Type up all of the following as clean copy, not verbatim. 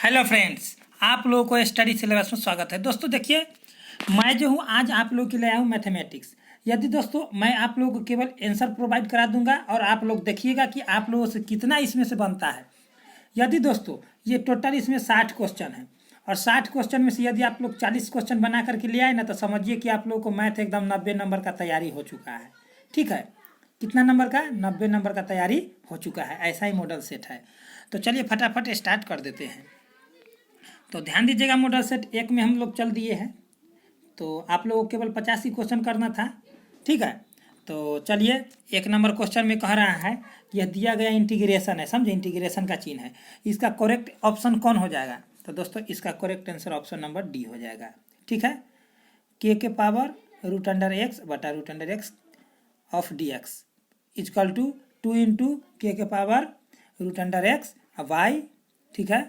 Hello friends, आप लोगों को स्टडी सिलेबस में स्वागत है। दोस्तों देखिए, मैं जो हूँ आज आप लोगों के लिए आया हूँ मैथमेटिक्स। यदि दोस्तों मैं आप लोगों को केवल आंसर प्रोवाइड करा दूंगा और आप लोग देखिएगा कि आप लोगों से कितना इसमें से बनता है। यदि दोस्तों ये टोटल इसमें 60 क्वेश्चन है और 60 क्वेश्चन में से यदि आप लोग 40 क्वेश्चन बना करके ले आए ना, तो समझिए कि आप लोगों को मैथ एकदम 90 नंबर का तैयारी हो चुका है। ठीक है, कितना नंबर का? 90 नंबर का तैयारी हो चुका है। ऐसा ही मॉडल सेट है। तो चलिए फटाफट स्टार्ट कर देते हैं। तो ध्यान दीजिएगा, मॉडल सेट एक में हम लोग चल दिए हैं। तो आप लोगों को केवल 50 ही क्वेश्चन करना था। ठीक है, तो चलिए एक नंबर क्वेश्चन में कह रहा है कि यह दिया गया इंटीग्रेशन है, समझे, इंटीग्रेशन का चिन्ह है, इसका करेक्ट ऑप्शन कौन हो जाएगा? तो दोस्तों इसका correct answer option number D हो जाएगा। ठीक है, K power root under X बटा root under X of D X equal to 2 into K power root under X Y, ठीक है,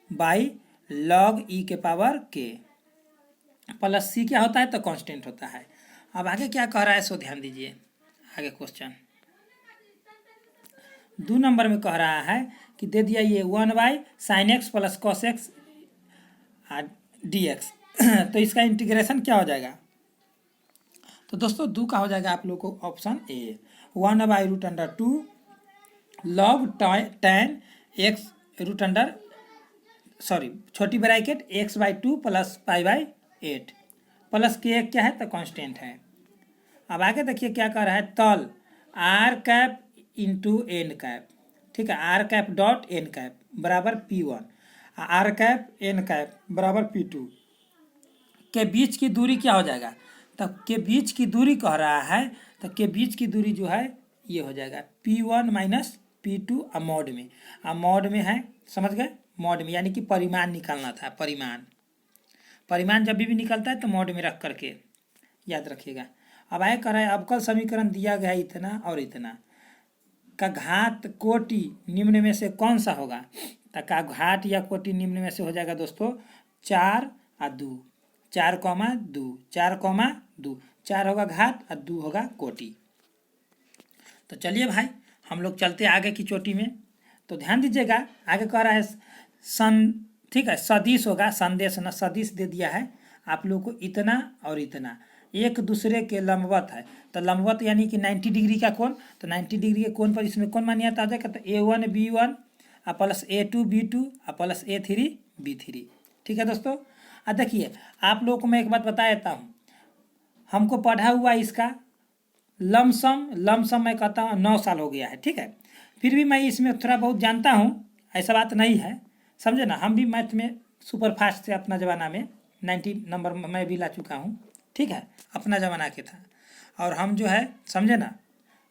बाई लॉग ई के पावर के प्लस सी क्या होता है? तो कांस्टेंट होता है। अब आगे क्या कह रहा है सो ध्यान दीजिए। आगे क्वेश्चन 2 नंबर में कह रहा है कि दे दिया ये 1/sin x plus cos x D x तो इसका इंटीग्रेशन क्या हो जाएगा? तो दोस्तों 2 का हो जाएगा आप लोग को option A, 1/√2 log tan x root under छोटी ब्रैकेट x/2 प्लस π/8 प्लस के क्या है? तो कांस्टेंट है। अब आगे देखिए क्या कर रहा है, तल R cap into N cap, ठीक है, R cap dot N cap बराबर P1, are cap N cap बराबर P2 के बीच की दूरी क्या हो जाएगा? तो के बीच की दूरी कह रहा है, तो के बीच की दूरी जो है ये हो जाएगा P1 माइनस P2 अमोड में, अमोड में है, समझ गए, मॉड में, यानी कि परिमाण निकालना था। परिमाण जब भी निकलता है तो मॉड में रख करके याद रखिएगा। अब आए कर रहा है अवकल समीकरण दिया गया है इतना और इतना का घात कोटि निम्न में से कौन सा होगा? तो का घात या कोटि निम्न में से हो जाएगा दोस्तों 4 और 2, 4,2, 4,2, 4 होगा घात और 2 होगा कोटि। तो चलिए भाई हम लोग चलते आगे की चोटी में। तो ध्यान दीजिएगा, आगे कह रहा है ठीक है, सदिश होगा, संदेश ना, सदिश दे दिया है आप लोगों को इतना और इतना एक दूसरे के लंबवत है। तो लंबवत यानी कि 90 डिग्री का कोण, तो 90 डिग्री के कोण पर इसमें कौन मान्यता आ जाएगा? तो A1 B1 plus A2 B2 plus A3 B3। ठीक है दोस्तों, देखिए आप लोगों को मैं एक बात बता देता हूँ, हमको पढ़ा हुआ इसका लमसम मैं कहता हूँ 9 साल हो गया है। ठीक है, फिर भी मैं इसमें थोड़ा बहुत जानता हूँ, ऐसा बात नहीं है, समझे ना। हम भी मैथ में सुपर फास्ट से अपना ज़माना में 90 नंबर मैं भी ला चुका हूँ। ठीक है, अपना ज़माना के था, और हम जो है समझे ना,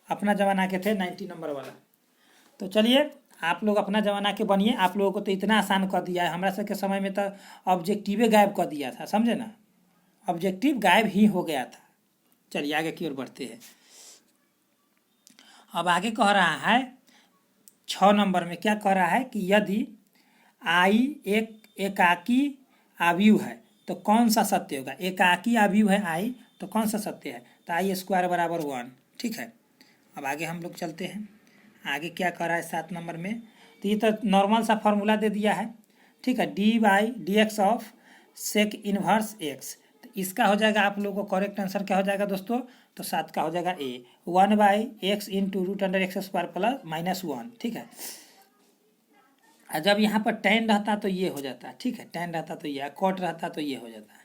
अपना ज़माना के थे 90 नंबर वाला। तो चलिए आप लोग अपना ज़माना के बनिए। आप लोगों को तो इतना आसान कर दिया है, हमारा सबके समय में तो ऑब्जेक्टिवे गायब कर दिया था, समझे ना, ऑब्जेक्टिव गायब ही हो गया था। चलिए आगे की ओर बढ़ते हैं। अब आगे कह रहा है 6 नंबर में क्या कह रहा है कि यदि आई एक एकाकी अवयव है तो कौन सा सत्य होगा? एकाकी अवयव है आई, तो कौन सा सत्य है? तो आई स्क्वायर बराबर 1। ठीक है, अब आगे हम लोग चलते हैं। आगे क्या कह रहा है 7 नंबर में, तो ये तो नॉर्मल सा फॉर्मूला दे दिया है। ठीक है, dy/dx of sec inverse x, तो इसका हो जाएगा आप लोगों को करेक्ट आंसर क्या हो जाएगा दोस्तों? तो 7 का हो जाएगा A, 1/x into root under x square plus -1। ठीक है, जब यहाँ पर tan रहता तो ये हो जाता है। ठीक है, tan रहता तो ये, कॉट रहता तो ये हो जाता है,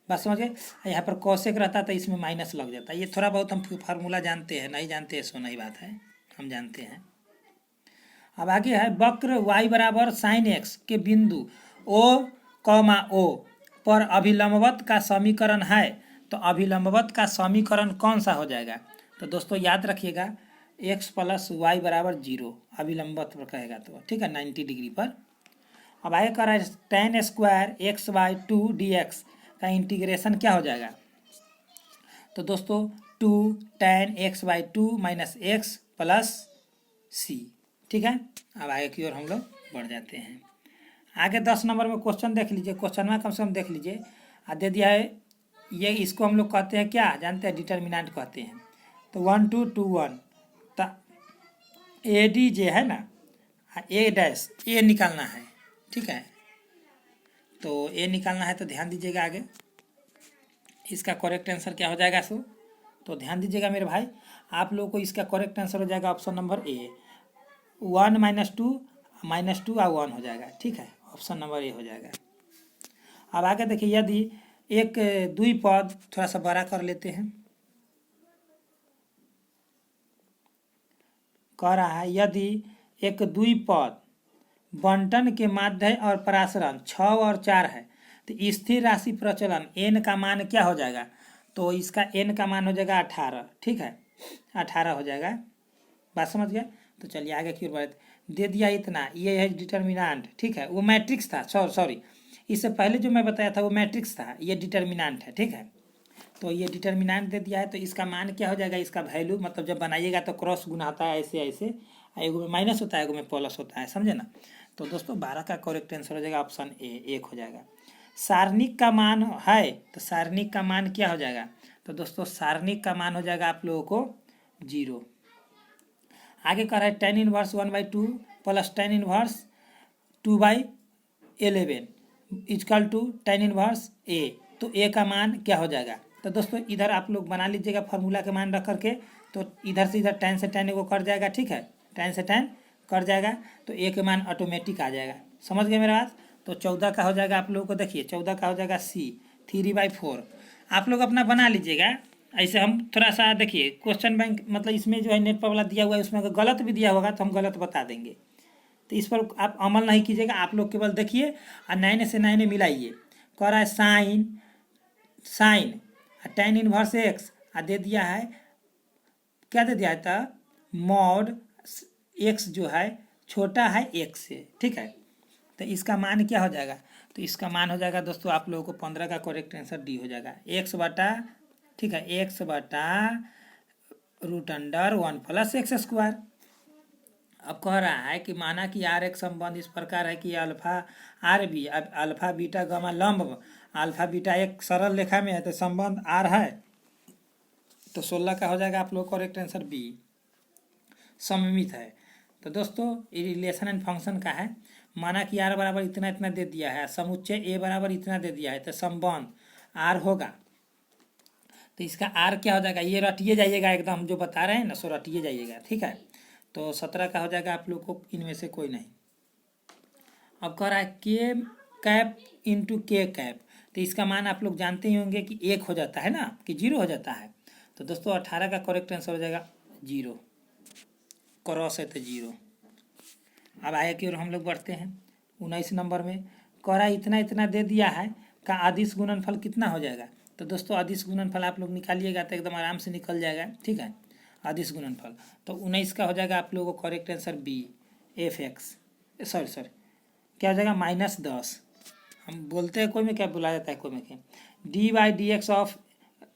बस समझ गए। यहाँ पर कॉसेक रहता तो इसमें माइनस लग जाता है। ये थोड़ा बहुत हम फार्मूला जानते हैं, नहीं जानते सो नहीं बात है, हम जानते हैं। अब आगे है वक्र y बराबर sin x के बिंदु O, पर अभिलंबवत का समीकरण है, तो अभिलंबवत का समीकरण कौन सा हो जाएगा? तो दोस्तों याद रखिएगा x प्लस वाई बराबर 0 अभिलंबवत पर कहेगा तो, ठीक है, 90 डिग्री पर। अब आगे कर रहा है tan स्क्वायर x/2 dx का इंटीग्रेशन क्या हो जाएगा? तो दोस्तों 2 tan x/2 minus X plus C. ठीक है, अब आगे की ओर हम लोग बढ़ जाते हैं। आगे 10 नंबर में क्वेश्चन देख लीजिए, क्वेश्चन में कम से कम देख लीजिए। दे दिया है ये, इसको हम लोग कहते हैं क्या जानते हैं? डिटर्मिनेंट कहते हैं। तो 1 2 2 1, तो AD जो है ना, A डैश ए निकालना है। ठीक है, तो ए निकालना है तो ध्यान दीजिएगा आगे इसका करेक्ट आंसर क्या हो जाएगा सो। तो ध्यान दीजिएगा मेरे भाई, आप लोगों को इसका करेक्ट आंसर हो जाएगा ऑप्शन नंबर ए, 1 -2 -2 और 1 हो जाएगा। ठीक है, ऑप्शन नंबर ए हो जाएगा। अब आगे देखिए, यदि एक द्विपद, थोड़ा सा बड़ा कर लेते हैं, कह रहा है यदि एक द्विपद बंटन के माध्य और परासरण 6 और 4 है तो स्थिर राशि प्रचलन n का मान क्या हो जाएगा। तो इसका n का मान हो जाएगा 18। ठीक है, 18 हो जाएगा। बात समझ गया। तो चलिए आगे की ओर बढ़ते। दे दिया इतना, ये है डिटर्मिनेंट। ठीक है, वो मैट्रिक्स था, सॉरी इससे पहले जो मैं बताया था वो मैट्रिक्स था, ये डिटर्मिनेंट है। ठीक है, तो ये डिटर्मिनेंट दे दिया है तो इसका मान क्या हो जाएगा, इसका वैल्यू मतलब जब बनाइएगा तो क्रॉस गुना होता है ऐसे ऐसे, एगो में माइनस होता है एगो में प्लस होता है, समझे ना। तो दोस्तों 12 का करेक्ट आंसर हो जाएगा ऑप्शन ए, 1 हो जाएगा। सारणिक का मान है तो सारणिक का मान क्या हो जाएगा। तो दोस्तों सारणिक का मान हो जाएगा आप लोगों को 0। आगे कह रहा है tan inverse 1/2 plus tan inverse 2/11 equal to tan inverse A. तो ए का मान क्या हो जाएगा। तो दोस्तों इधर आप लोग बना लीजिएगा फार्मूला के मान रख करके, तो इधर से इधर tan से tan को कट जाएगा। ठीक है, tan से tan कट जाएगा तो ए के मान ऑटोमेटिक आ जाएगा। समझ गए मेरा बात। तो 14 का हो जाएगा आप लोगों को, देखिए 14 का हो जाएगा सी, 3/4। आप लोग अपना बना लीजिएगा। ऐसे हम थोड़ा सा देखिए क्वेश्चन बैंक मतलब इसमें जो है नेट पर वाला दिया हुआ है, उसमें अगर गलत भी दिया होगा तो हम गलत बता देंगे। तो इस पर आप अमल नहीं कीजिएगा, आप लोग केवल देखिए और 9 से 9 मिलाइए। कह रहा है साइन tan इनवर्स एक्स दे दिया है, क्या दे दिया था, मॉड एक्स जो है छोटा है एक से। ठीक है, तो इसका मान क्या हो जाएगा। तो इसका मान हो जाएगा दोस्तों आप लोगों को 15 का करेक्ट आंसर डी हो जाएगा, एक्स बटा, ठीक है, एक्स बटा √1 + x²। अब कह रहा है कि माना कि आर एक संबंध इस प्रकार है कि अल्फा आर बी, अब अल्फा बीटा गामा लंब, अल्फा बीटा एक सरल रेखा में है तो संबंध आर है। तो 16 का हो जाएगा आप लोग करेक्ट आंसर बी, सममित है। तो दोस्तों ये रिलेशन एंड फंक्शन का है। माना कि आर बराबर इतना इतना दे दिया है, समुच्चय ए बराबर इतना दे दिया है, तो संबंध आर होगा। तो इसका आर क्या हो जाएगा, ये रटिए जाइएगा एकदम, जो बता रहे हैं ना सो रटिए जाइएगा। ठीक है, तो 17 का हो जाएगा आप लोग को इनमें से कोई नहीं। अब कह रहा है के कैप इंटू के कैप, तो इसका मान आप लोग जानते ही होंगे कि 1 हो जाता है ना, कि 0 हो जाता है। तो दोस्तों 18 का करेक्ट आंसर हो जाएगा 0, क्रॉस है तो 0। अब आगे की ओर हम लोग बढ़ते हैं। 19 नंबर में कह रहा है इतना इतना दे दिया है का अदिश गुणनफल कितना हो जाएगा। तो दोस्तों अदिश गुणनफल आप लोग निकालिएगा तो एकदम आराम से निकल जाएगा। ठीक है, अदिश गुणनफल तो 19 का हो जाएगा आप लोगों को correct answer B, fx, sorry क्या हो जाएगा -10। हम बोलते हैं कोई में क्या बुलाया जाता है कोई में क्या, dy/dx of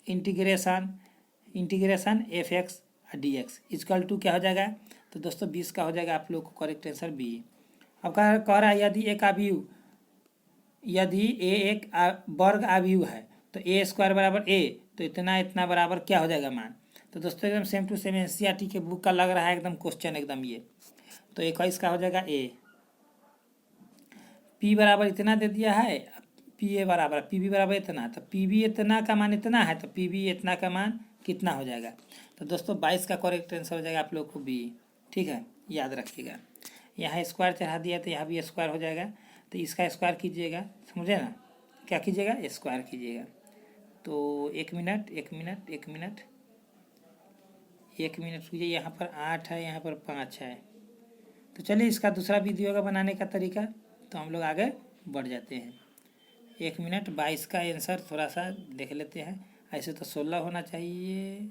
integration fx dx equal to क्या हो जाएगा। तो दोस्तों 20 का हो जाएगा आप लोग को करेक्ट आंसर बी। अब कह रहा है यदि एक अवयव, यदि ए एक वर्ग अवयव है तो a² बराबर a, तो इतना इतना बराबर क्या हो जाएगा मान। तो दोस्तों एकदम सेम टू सेम एनसीईआरटी के बुक का लग रहा है एकदम क्वेश्चन एकदम ये। तो 21 का हो जाएगा ए, p बराबर इतना दे दिया है, पी ए बराबर पी बी बराबर इतना, तो पी बी इतना का मान इतना है, तो पी बी इतना का मान कितना हो जाएगा। तो दोस्तों 22 का करेक्ट आंसर हो जाएगा आप लोग को बी। ठीक है, याद रखिएगा, यहाँ स्क्वायर चढ़ा दिया तो यहाँ भी स्क्वायर हो जाएगा, तो इसका स्क्वायर कीजिएगा, समझे ना, क्या कीजिएगा, स्क्वायर कीजिएगा। तो 1 मिनट रुकिए, यहाँ पर 8 है, यहाँ पर 5 है। तो चलिए इसका दूसरा वीडियो का बनाने का तरीका, तो हम लोग आगे बढ़ जाते हैं। 1 मिनट, 22 का आंसर थोड़ा सा देख लेते हैं। ऐसे तो 16 होना चाहिए,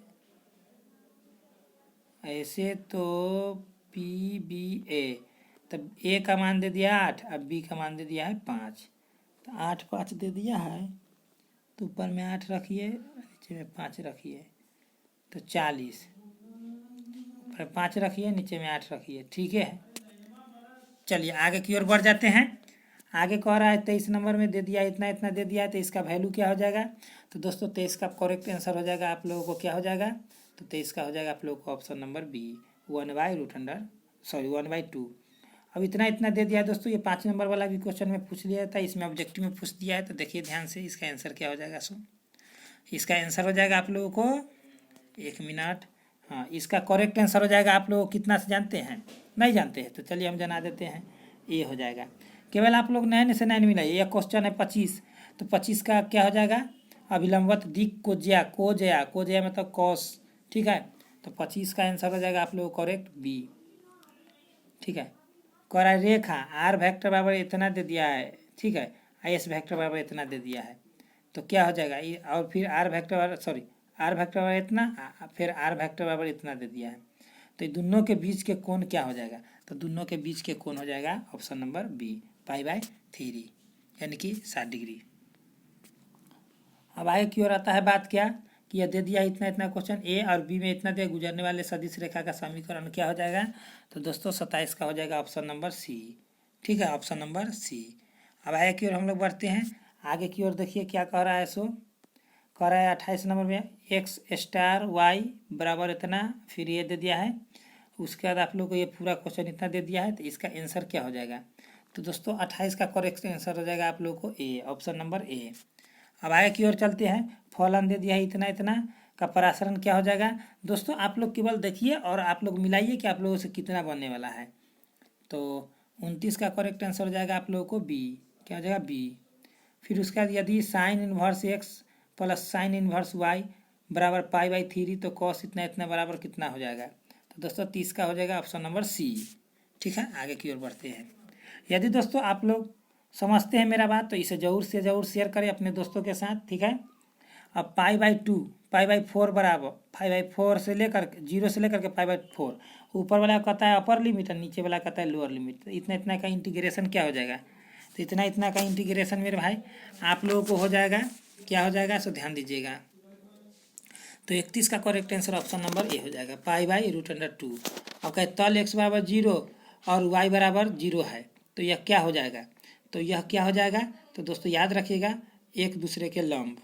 ऐसे तो पी बी ए, तब ए का मान दे दिया 8, अब बी का मान दे दिया है 5। तो 8 5 दे दिया है, तो ऊपर में 8 रखिए, नीचे में 5 रखिए, तो 40, ऊपर 5 रखिए, नीचे में 8 रखिए। ठीक है, चलिए आगे की ओर बढ़ जाते हैं। आगे कह रहा है 23 नंबर में दे दिया इतना इतना दे दिया है, तो इसका वैल्यू क्या हो जाएगा। तो दोस्तों 23 का करेक्ट आंसर हो जाएगा आप लोगों को क्या हो जाएगा। तो 23 का हो जाएगा आप लोगों को ऑप्शन नंबर बी, 1/2। अब इतना इतना दे दिया है दोस्तों। ये 5 नंबर वाला भी क्वेश्चन में पूछ लिया था, इसमें ऑब्जेक्टिव में पूछ दिया है। तो देखिए ध्यान से, इसका आंसर क्या हो जाएगा। सो इसका आंसर हो जाएगा आप लोगों को, 1 मिनट, हाँ, इसका करेक्ट आंसर हो जाएगा। आप लोग कितना से जानते हैं? नहीं जानते हैं तो चलिए हम जना देते हैं, ए हो जाएगा। केवल आप लोग 9 से 9 मिलाइए। यह क्वेश्चन है 25, तो 25 का क्या हो जाएगा? अभिलंबवत दिक को जया, को जया, को जया मतलब कॉस, ठीक है। तो 25 का आंसर हो जाएगा आप लोग करेक्ट बी, ठीक है। कह रेखा आर वेक्टर बराबर इतना दे दिया है, ठीक है, एस वेक्टर बराबर इतना दे दिया है, तो क्या हो जाएगा ये, और फिर आर वेक्टर बराबर, सॉरी, आर वेक्टर बराबर इतना, फिर आर वेक्टर बराबर इतना दे दिया है। तो ये दोनों के बीच के कोण क्या हो जाएगा? तो दोनों के बीच के कोण हो जाएगा ऑप्शन नंबर बी, π/3, यानी कि 60 डिग्री। अब आगे की ओर आता है बात क्या कि यह दे दिया इतना इतना क्वेश्चन, ए और बी में इतना दिया, गुजरने वाले सदिश रेखा का समीकरण क्या हो जाएगा? तो दोस्तों 27 का हो जाएगा ऑप्शन नंबर सी, ठीक है, ऑप्शन नंबर सी। अब आगे की ओर हम लोग बढ़ते हैं। आगे की ओर देखिए क्या कह रहा है। सो कह रहा है 28 नंबर में एक्स स्टार वाई बराबर इतना, फिर ये दे दिया है। उसके बाद आप लोग को ये पूरा क्वेश्चन इतना दे दिया है, तो इसका आंसर क्या हो जाएगा? तो दोस्तों 28 का करेक्ट आंसर हो जाएगा आप लोगों को ए, ऑप्शन नंबर ए। अब आगे की ओर चलते हैं। फलन दे दिया है इतना इतना का परासरण क्या हो जाएगा? दोस्तों आप लोग केवल देखिए और आप लोग मिलाइए कि आप लोगों से कितना बनने वाला है। तो 29 का करेक्ट आंसर हो जाएगा आप लोगों को बी, क्या हो जाएगा बी। फिर उसके बाद यदि sine inverse x plus sine inverse y बराबर π/3, तो कॉस इतना इतना बराबर कितना हो जाएगा? तो दोस्तों 30 का हो जाएगा ऑप्शन नंबर सी, ठीक है। आगे की ओर बढ़ते हैं। यदि दोस्तों आप लोग समझते हैं मेरा बात, तो इसे ज़रूर से ज़रूर शेयर करें अपने दोस्तों के साथ, ठीक है। अब π/2, π/4 बराबर 5/4 से लेकर 0 से लेकर के π/4, ऊपर वाला कहता है अपर लिमिट और नीचे वाला कहता है लोअर लिमिट। तो इतना इतना का इंटीग्रेशन क्या हो जाएगा? तो इतना इतना का इंटीग्रेशन मेरे भाई आप लोगों को हो जाएगा, क्या हो जाएगा? सो ध्यान दीजिएगा। तो 31 का correct answer option number A हो जाएगा, π/√2। अब कहे तल x बराबर 0 और y बराबर 0 है, तो यह क्या हो जाएगा? तो यह क्या हो जाएगा? तो दोस्तों याद रखिएगा, एक दूसरे के लंब,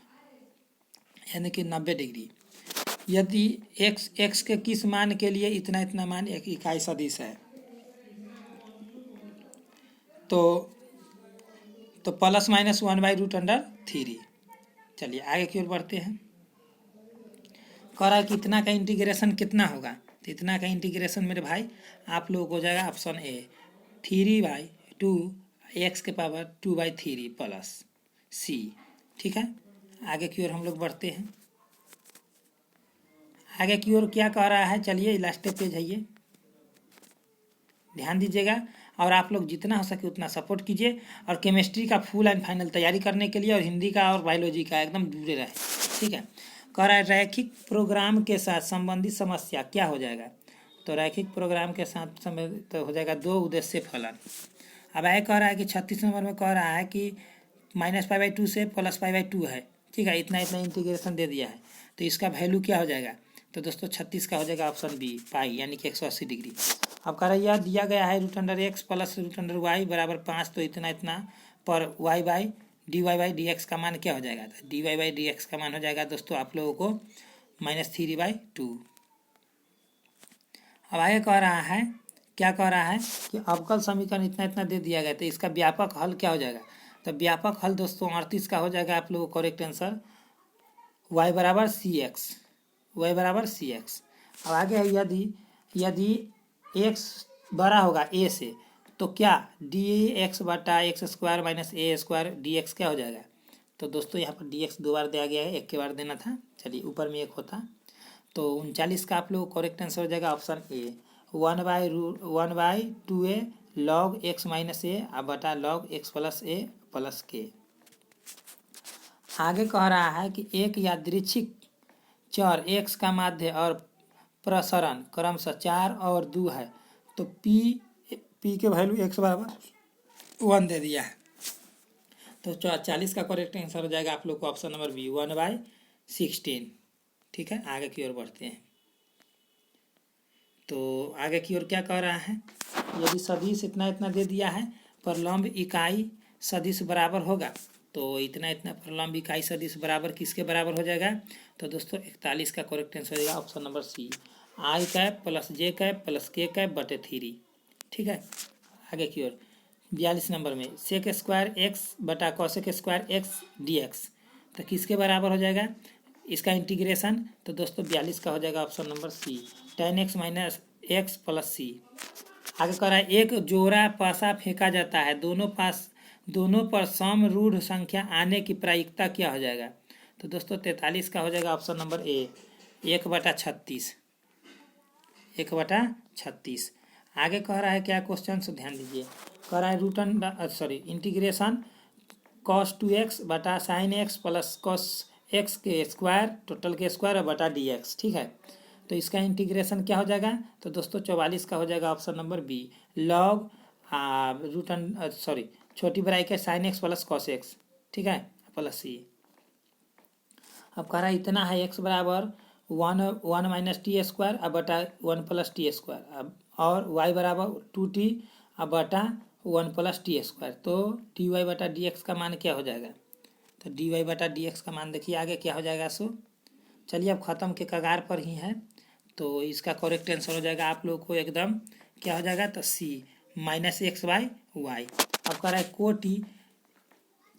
यानी कि 90 डिग्री। यदि x के किस मान के लिए इतना इतना मान एक इकाई सदिश है, तो +-1/√3। चलिए आगे की ओर बढ़ते हैं। कह रहा है कि इतना का इंटीग्रेशन कितना होगा? तो इतना का इंटीग्रेशन मेरे भाई आप लोगों को हो जाएगा ऑप्शन ए, 3/2 x के पावर 2/3 प्लस सी, ठीक है। आगे की ओर हम लोग बढ़ते हैं। आगे की ओर क्या कह रहा है? चलिए लास्ट पेज है ये, ध्यान दीजिएगा और आप लोग जितना हो सके उतना सपोर्ट कीजिए। और केमिस्ट्री का फुल एंड फाइनल तैयारी करने के लिए और हिंदी का और बायोलॉजी का एकदम जुड़े रहे, ठीक है। कह रहा है रैखिक प्रोग्राम के साथ संबंधित समस्या क्या हो जाएगा? तो रैखिक प्रोग्राम के साथ संबंधित हो जाएगा 2 उद्देश्य फलन। अब आगे कह रहा है कि 36 नंबर में कह रहा है कि -π/2 से +π/2 है, ठीक है, इतना इतना इंटीग्रेशन दे दिया है, तो इसका वैल्यू क्या हो जाएगा? तो दोस्तों 36 का हो जाएगा ऑप्शन बी, पाई, यानी कि 180 डिग्री। अब कह रहा है यह दिया गया है √x प्लस √y बराबर 5, तो इतना इतना पर y/dy/dx का मान क्या हो जाएगा? तो dy/dx का मान हो जाएगा दोस्तों आप लोगों को -3/2। अब आगे कह रहा है, क्या कह रहा है कि अवकल समीकरण इतना इतना दे दिया गया, तो इसका व्यापक हल क्या हो जाएगा? तो व्यापक हल दोस्तों 38 का हो जाएगा आप लोगों को करेक्ट आंसर, y बराबर cx, y बराबर cx। अब आगे है यदि x बड़ा होगा a से, तो क्या dx/x² - a² dx क्या हो जाएगा? तो दोस्तों यहाँ पर dx 2 बार दिया गया है, एक के बार देना था, चलिए ऊपर में एक होता। तो 39 का आप लोग को करेक्ट आंसर हो जाएगा option A, 1/2a log x - a बटा log x + a + k। आगे कह रहा है कि एक यादृच्छिक चर x का माध्य और प्रसरण क्रमशः 4 और 2 है, तो p के वैल्यू x बराबर 1 दे दिया है। तो 40 का करेक्ट आंसर हो जाएगा आप लोग को ऑप्शन नंबर बी, 1/16, ठीक है। आगे की ओर बढ़ते हैं। तो आगे की ओर क्या कह रहा है? यदि सदिश इतना इतना दे दिया है, परलंब इकाई सदिश बराबर होगा, तो इतना इतना परलंब इकाई सदिश बराबर किसके बराबर हो जाएगा? तो दोस्तों 41 का करेक्ट आंसर हो जाएगा option number C, i cap + j cap + k कैप/3, ठीक है। आगे की ओर 42 नंबर में सेक स्क्वायर एक्स बटा cosec square x d x, तो किसके बराबर हो जाएगा इसका इंटीग्रेशन? तो दोस्तों 42 का हो जाएगा option number C, tan x minus X plus C. आगे कह रहा है एक जोड़ा पासा फेंका जाता है, दोनों पर सम रूढ़ संख्या आने की प्रायिकता क्या हो जाएगा? तो दोस्तों 43 का हो जाएगा ऑप्शन नंबर ए, 1/36, 1/36। आगे कह रहा है क्या क्वेश्चन, सो ध्यान दीजिए। कह रहा है इंटीग्रेशन cos 2x बटा sign x plus cos x के स्क्वायर टोटल के स्क्वायर बटा dx, ठीक है। तो इसका इंटीग्रेशन क्या हो जाएगा? तो दोस्तों 44 का हो जाएगा ऑप्शन नंबर बी, लॉग छोटी bracket sign x plus cos x, ठीक है, प्लस सी। अब कह रहा है इतना है x बराबर 1 माइनस टी स्क्वायर अब बटा 1 प्लस टी स्क्वायर, अब और y बराबर 2t अब बटा 1 प्लस टी स्क्वायर। तो डी वाई बटा डी एक्स का मान क्या हो जाएगा? तो डी वाई बटा डी एक्स का मान देखिए आगे क्या हो जाएगा। सो चलिए अब ख़त्म के कगार पर ही है, तो इसका करेक्ट आंसर हो जाएगा आप लोग को एकदम क्या हो जाएगा? तो सी, माइनस एक्स बाई वाई। अब कह रहा है कोटि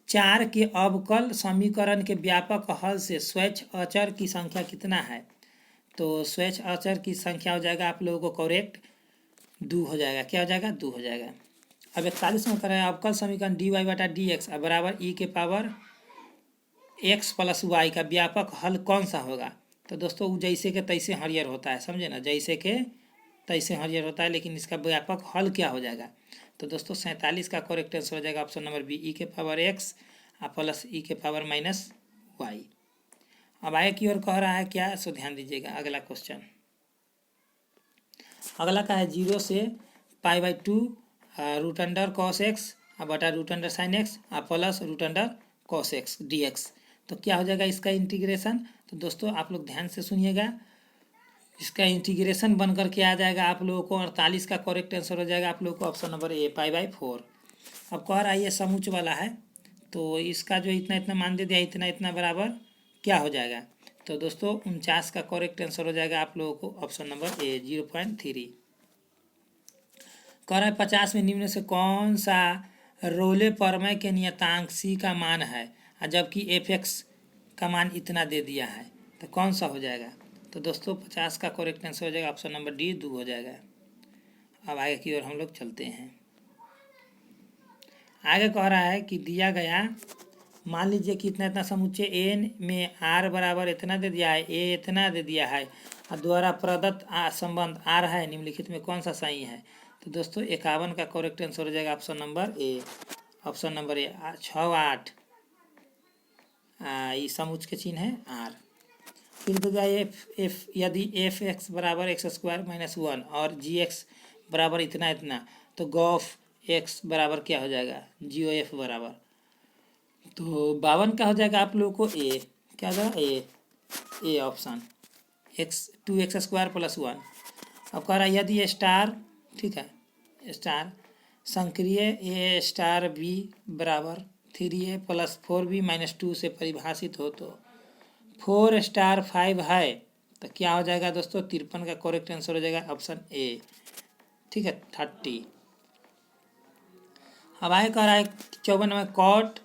4 के अवकल समीकरण के व्यापक हल से स्वैच्छ अचर की संख्या कितना है? तो स्वैच्छ अचर की संख्या हो जाएगा आप लोगों को करेक्ट 2 हो जाएगा। क्या हो जाएगा? 2 हो जाएगा। अब 41 में कर रहा है अवकल समीकरण डी वाई बटा डी एक्स बराबर ई के पावर एक्स प्लस वाई का व्यापक हल कौन सा होगा? तो दोस्तों जैसे के तैसे हरियर होता है, समझे ना, जैसे के तैसे हरियर होता है, लेकिन इसका व्यापक हल क्या हो जाएगा? तो दोस्तों 47 का करेक्ट आंसर हो जाएगा ऑप्शन नंबर बी, ई के पावर एक्स प्लस ई के पावर माइनस वाई। अब आगे की ओर कह रहा है क्या, सो ध्यान दीजिएगा अगला क्वेश्चन। अगला का है 0 से π/2 रूट अंडर कॉस एक्स बटा root under sine x plus root under cos x d x. तो क्या हो जाएगा इसका इंटीग्रेशन? तो दोस्तों आप लोग ध्यान से सुनिएगा, इसका इंटीग्रेशन बन करके आ जाएगा आप लोगों को 48 का करेक्ट आंसर हो जाएगा आप लोगों को ऑप्शन नंबर ए, π/4। अब कह रहा है ये समुच्च वाला है, तो इसका जो इतना इतना मान दे दिया, इतना इतना बराबर क्या हो जाएगा? तो दोस्तों 49 का करेक्ट आंसर हो जाएगा आप लोगों को ऑप्शन नंबर ए, 0.3। कह रहा है 50 में निम्न से कौन सा रोले परमय के नियतांक सी का मान है, जबकि एफ एक्स का मान इतना दे दिया है, तो कौन सा हो जाएगा? तो दोस्तों 50 का करेक्ट आंसर हो जाएगा ऑप्शन नंबर डी, 2 हो जाएगा। अब आगे की ओर हम लोग चलते हैं। आगे कह रहा है कि दिया गया, मान लीजिए कि इतना इतना समुच्चय एन में आर बराबर इतना दे दिया है, ए इतना दे दिया है, और द्वारा प्रदत्त संबंध आर है, निम्नलिखित में कौन सा सही है? तो दोस्तों 51 का करेक्ट आंसर हो जाएगा option number A, option number A 6, 8 ये समुच्चय के चिन्ह है आर। फिर तो जाए एफ यदि एफ एक्स बराबर एक्स स्क्वायर माइनस 1 और जी एक्स बराबर इतना इतना, तो गॉफ एक्स बराबर क्या हो जाएगा? जी ओ एफ बराबर, तो 52 का हो जाएगा आप लोगों को ए, क्या हो जाएगा? A option, x 2x square plus 1। अब कह रहा है यदि स्टार, ठीक है, स्टार संक्रिय ए स्टार बी बराबर 3a प्लस 4b माइनस 2 से परिभाषित हो, तो 4 स्टार 5 है, तो क्या हो जाएगा दोस्तों? 53 का करेक्ट आंसर हो जाएगा ऑप्शन ए, ठीक है, 30। अब आगे कह रहा है 54 में cot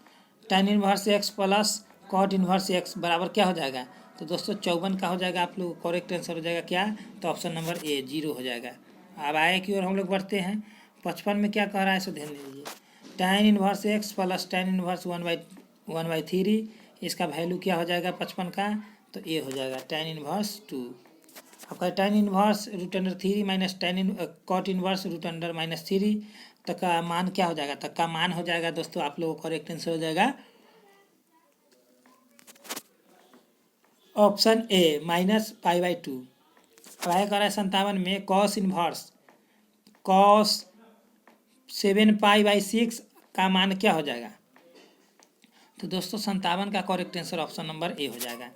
tan inverse x plus cot inverse x बराबर क्या हो जाएगा? तो दोस्तों 54 का हो जाएगा आप लोग करेक्ट आंसर हो जाएगा क्या? तो ऑप्शन नंबर ए, 0 हो जाएगा। अब आगे की ओर हम लोग बढ़ते हैं। 55 में क्या कह रहा है, सो ध्यान दीजिए, tan inverse x plus tan inverse 1/3, इसका वैल्यू क्या हो जाएगा 55 का? तो ए हो जाएगा tan इनवर्स 2। आपका tan inverse root under 3 minus cot inverse root under minus 3 तक का मान क्या हो जाएगा? तक का मान हो जाएगा दोस्तों आप लोगों को करेक्ट आंसर हो जाएगा ऑप्शन ए, -π/2। अब आया कर रहा है 57 में कॉस इनवर्स कॉस 7π/6 का मान क्या हो जाएगा? तो दोस्तों 57 का correct answer option number A हो जाएगा।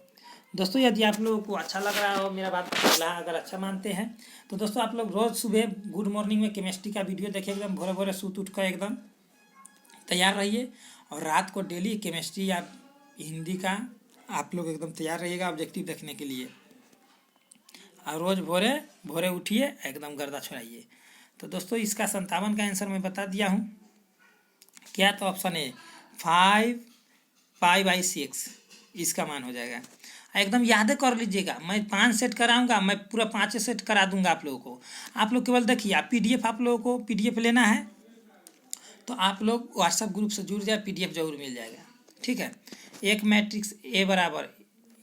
दोस्तों यदि आप लोगों को अच्छा लग रहा हो, मेरा बात अगर अच्छा मानते हैं, तो दोस्तों आप लोग रोज़ सुबह गुड मॉर्निंग में केमिस्ट्री का वीडियो देखिए, एकदम भोरे भोरे सूत उठ कर एकदम तैयार रहिए, और रात को डेली केमिस्ट्री या हिंदी का आप लोग एकदम तैयार रहिएगा ऑब्जेक्टिव देखने के लिए, और रोज़ भोरे भोरे उठिए एकदम गर्दा छोड़ाइए। तो दोस्तों इसका 57 का आंसर मैं बता दिया हूँ। क्या? तो ऑप्शन ए 5π/6 इसका मान हो जाएगा। एकदम याद कर लीजिएगा, मैं 5 सेट कराऊंगा, मैं पूरा 5 सेट करा दूंगा आप लोगों को। आप लोग केवल देखिए, PDF आप लोगों को PDF लेना है तो आप लोग व्हाट्सएप ग्रुप से जुड़ जाए, PDF जरूर मिल जाएगा। ठीक है। एक मैट्रिक्स A बराबर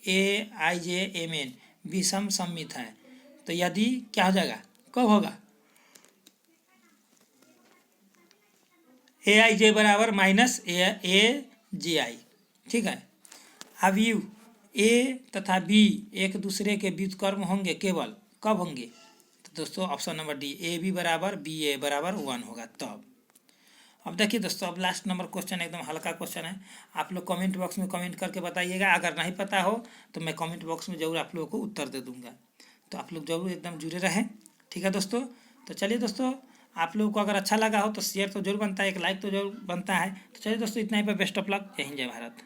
AIJMN विषम सममित है, तो यदि क्या हो जाएगा, कब होगा? AIJ बराबर माइनस AJI। ठीक है। अवयव A तथा B एक दूसरे के व्युत्क्रम होंगे केवल कब होंगे? तो दोस्तों ऑप्शन नंबर डी, AB बराबर BA बराबर 1 होगा तब। अब देखिए दोस्तों, अब लास्ट नंबर क्वेश्चन एकदम हल्का क्वेश्चन है। आप लोग कमेंट बॉक्स में कमेंट करके बताइएगा। अगर नहीं पता हो तो मैं कमेंट बॉक्स में ज़रूर आप लोगों को उत्तर दे दूंगा। तो आप लोग जरूर एकदम जुड़े रहें। ठीक है दोस्तों। तो चलिए दोस्तों, आप लोगों को अगर अच्छा लगा हो तो शेयर तो जरूर बनता है, एक लाइक तो जरूर बनता है। तो चलिए दोस्तों, इतना ही पे। Best of luck. जय हिंद, जय भारत।